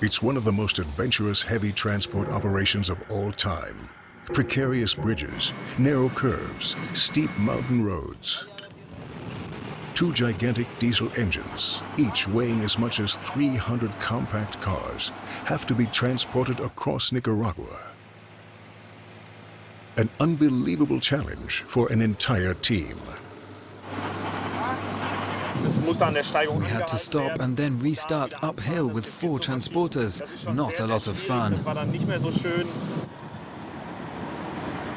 It's one of the most adventurous heavy transport operations of all time. Precarious bridges, narrow curves, steep mountain roads. Two gigantic diesel engines, each weighing as much as 300 compact cars, have to be transported across Nicaragua. An unbelievable challenge for an entire team. We had to stop and then restart uphill with 4 transporters. Not a lot of fun.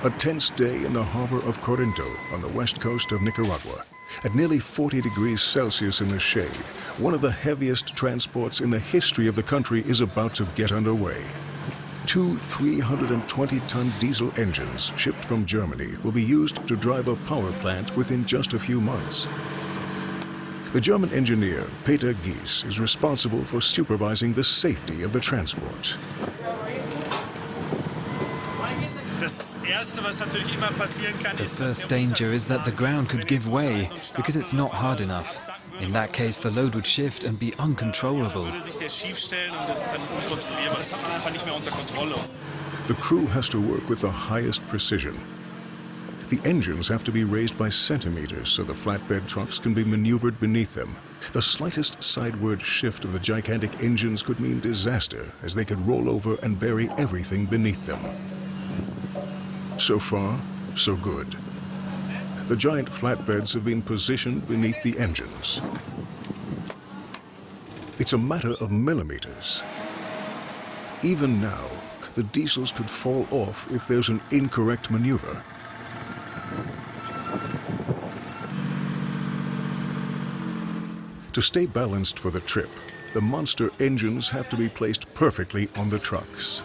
A tense day in the harbor of Corinto on the west coast of Nicaragua. At nearly 40 degrees Celsius in the shade, one of the heaviest transports in the history of the country is about to get underway. 2 320-ton diesel engines shipped from Germany will be used to drive a power plant within just a few months. The German engineer, Peter Gies, is responsible for supervising the safety of the transport. The first danger is that the ground could give way because it's not hard enough. In that case, the load would shift and be uncontrollable. The crew has to work with the highest precision. The engines have to be raised by centimeters so the flatbed trucks can be maneuvered beneath them. The slightest sideward shift of the gigantic engines could mean disaster, as they could roll over and bury everything beneath them. So far, so good. The giant flatbeds have been positioned beneath the engines. It's a matter of millimeters. Even now, the diesels could fall off if there's an incorrect maneuver. To stay balanced for the trip, the monster engines have to be placed perfectly on the trucks.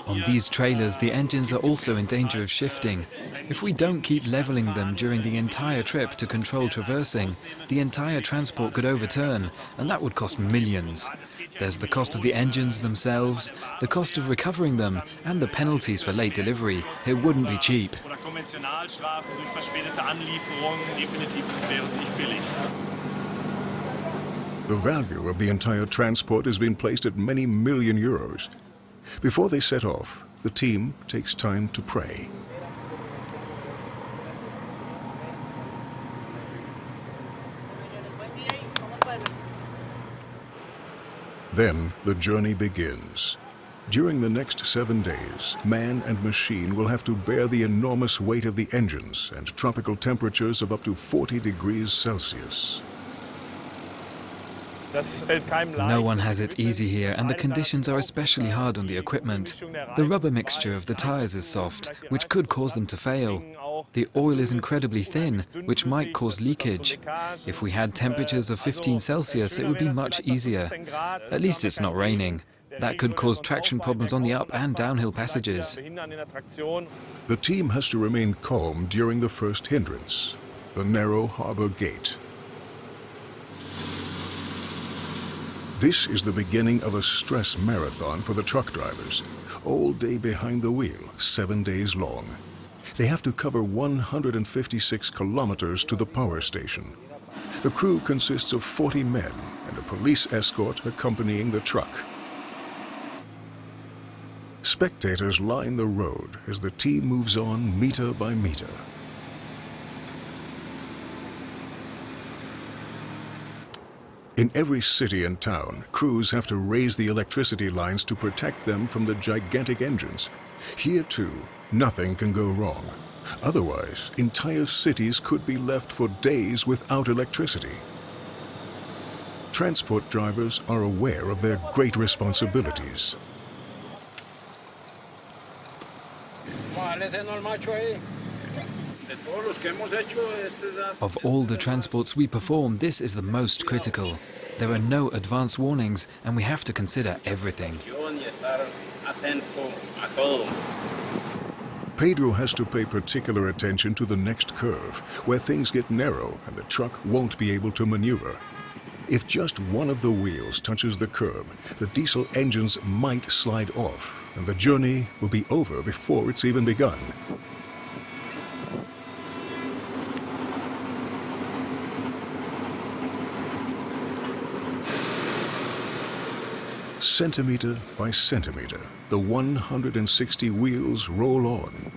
On these trailers, the engines are also in danger of shifting. If we don't keep leveling them during the entire trip to control traversing, the entire transport could overturn, and that would cost millions. There's the cost of the engines themselves, the cost of recovering them, and the penalties for late delivery. It wouldn't be cheap. The value of the entire transport has been placed at many million euros. Before they set off, the team takes time to pray. Then the journey begins. During the next 7 days, man and machine will have to bear the enormous weight of the engines and tropical temperatures of up to 40 degrees Celsius. No one has it easy here, and the conditions are especially hard on the equipment. The rubber mixture of the tires is soft, which could cause them to fail. The oil is incredibly thin, which might cause leakage. If we had temperatures of 15 Celsius, it would be much easier. At least it's not raining. That could cause traction problems on the up and downhill passages. The team has to remain calm during the first hindrance, the narrow harbor gate. This is the beginning of a stress marathon for the truck drivers. All day behind the wheel, 7 days long. They have to cover 156 kilometers to the power station. The crew consists of 40 men and a police escort accompanying the truck. Spectators line the road as the team moves on meter by meter. In every city and town, crews have to raise the electricity lines to protect them from the gigantic engines. Here, too, nothing can go wrong. Otherwise, entire cities could be left for days without electricity. Transport drivers are aware of their great responsibilities. Of all the transports we perform, this is the most critical. There are no advance warnings, and we have to consider everything. Pedro has to pay particular attention to the next curve, where things get narrow and the truck won't be able to maneuver. If just one of the wheels touches the curb, the diesel engines might slide off, and the journey will be over before it's even begun. Centimeter by centimeter, the 160 wheels roll on,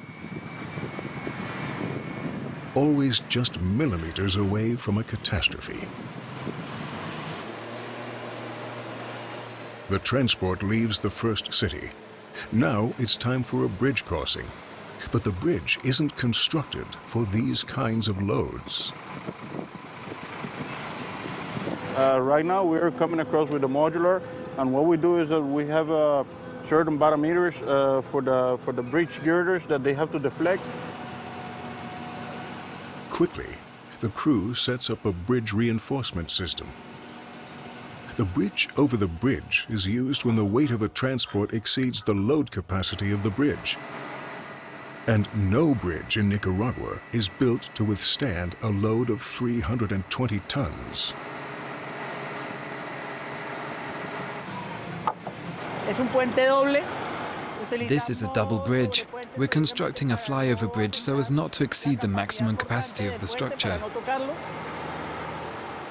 always just millimeters away from a catastrophe. The transport leaves the first city. Now it's time for a bridge crossing. But the bridge isn't constructed for these kinds of loads. Right now we're coming across with a modular, and what we do is that we have certain barometers for the bridge girders that they have to deflect. Quickly, the crew sets up a bridge reinforcement system. The bridge over the bridge is used when the weight of a transport exceeds the load capacity of the bridge. And no bridge in Nicaragua is built to withstand a load of 320 tons. This is a double bridge. We're constructing a flyover bridge so as not to exceed the maximum capacity of the structure.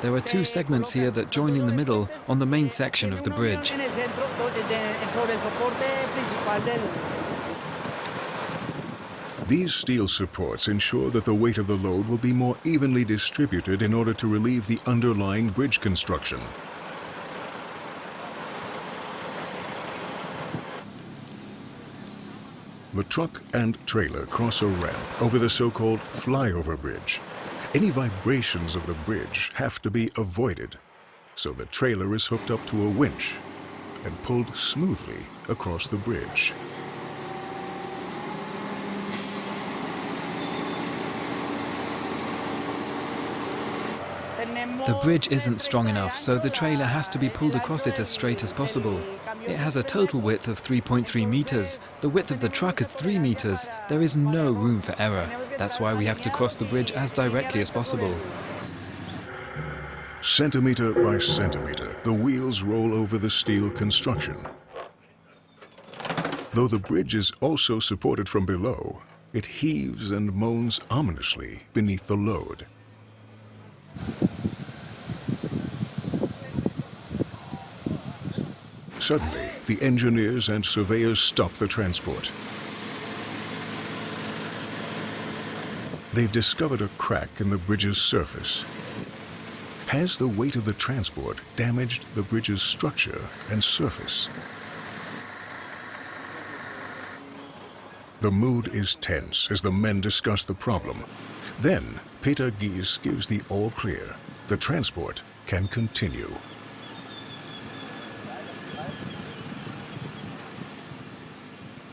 There are two segments here that join in the middle on the main section of the bridge. These steel supports ensure that the weight of the load will be more evenly distributed in order to relieve the underlying bridge construction. The truck and trailer cross a ramp over the so-called flyover bridge. Any vibrations of the bridge have to be avoided, so the trailer is hooked up to a winch and pulled smoothly across the bridge. The bridge isn't strong enough, so the trailer has to be pulled across it as straight as possible. It has a total width of 3.3 meters. The width of the truck is 3 meters. There is no room for error. That's why we have to cross the bridge as directly as possible. Centimeter by centimeter, the wheels roll over the steel construction. Though the bridge is also supported from below, it heaves and moans ominously beneath the load. Suddenly, the engineers and surveyors stop the transport. They've discovered a crack in the bridge's surface. Has the weight of the transport damaged the bridge's structure and surface? The mood is tense as the men discuss the problem. Then, Peter Gies gives the all clear. The transport can continue.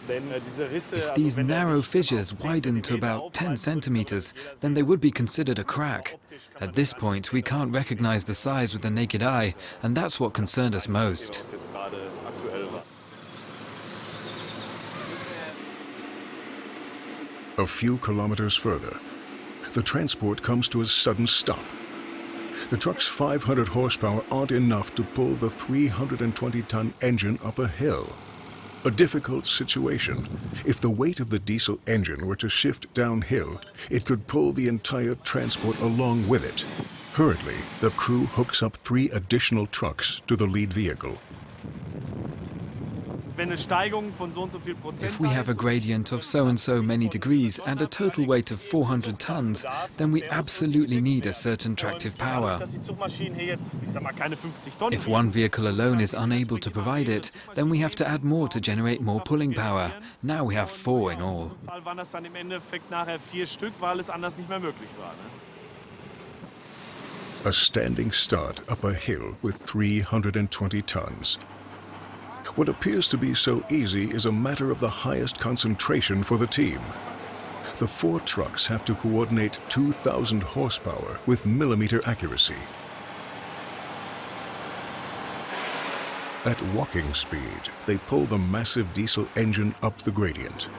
If these narrow fissures widened to about 10 centimeters, then they would be considered a crack. At this point, we can't recognize the size with the naked eye, and that's what concerned us most. A few kilometers further, the transport comes to a sudden stop. The truck's 500 horsepower aren't enough to pull the 320-ton engine up a hill. A difficult situation. If the weight of the diesel engine were to shift downhill, it could pull the entire transport along with it. Hurriedly, the crew hooks up 3 additional trucks to the lead vehicle. If we have a gradient of so and so many degrees and a total weight of 400 tons, then we absolutely need a certain tractive power. If one vehicle alone is unable to provide it, then we have to add more to generate more pulling power. Now we have 4 in all. A standing start up a hill with 320 tons. What appears to be so easy is a matter of the highest concentration for the team. The 4 trucks have to coordinate 2,000 horsepower with millimeter accuracy. At walking speed, they pull the massive diesel engine up the gradient.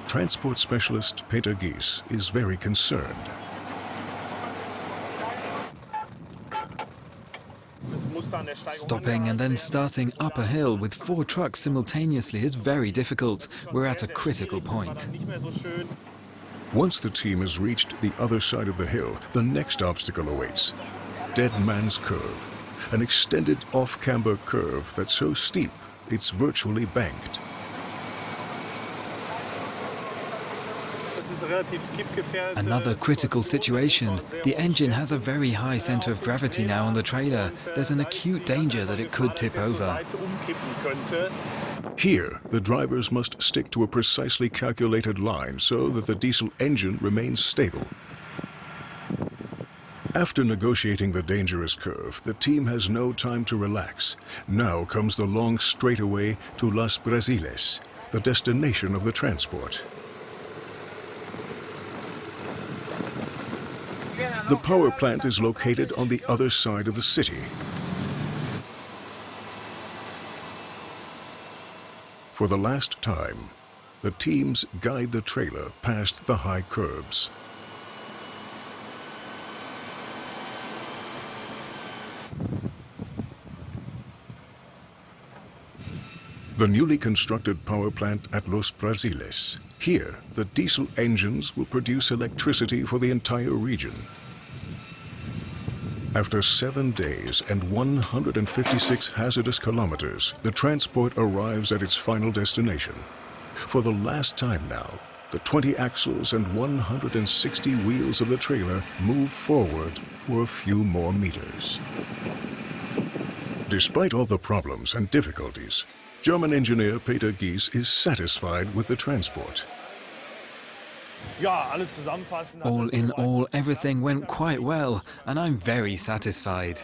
Transport specialist Peter Gies is very concerned. Stopping and then starting up a hill with 4 trucks simultaneously is very difficult. We're at a critical point. Once the team has reached the other side of the hill, the next obstacle awaits. Dead Man's Curve, an extended off-camber curve that's so steep it's virtually banked. Another critical situation. The engine has a very high center of gravity now on the trailer. There's an acute danger that it could tip over. Here, the drivers must stick to a precisely calculated line so that the diesel engine remains stable. After negotiating the dangerous curve, the team has no time to relax. Now comes the long straightaway to Las Brasiles, the destination of the transport. The power plant is located on the other side of the city. For the last time, the teams guide the trailer past the high curbs. The newly constructed power plant at Los Brasiles. Here, the diesel engines will produce electricity for the entire region. After 7 days and 156 hazardous kilometers, the transport arrives at its final destination. For the last time now, the 20 axles and 160 wheels of the trailer move forward for a few more meters. Despite all the problems and difficulties, German engineer Peter Gies is satisfied with the transport. All in all, everything went quite well, and I'm very satisfied.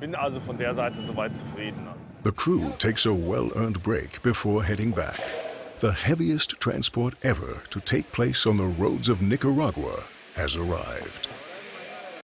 The crew takes a well-earned break before heading back. The heaviest transport ever to take place on the roads of Nicaragua has arrived.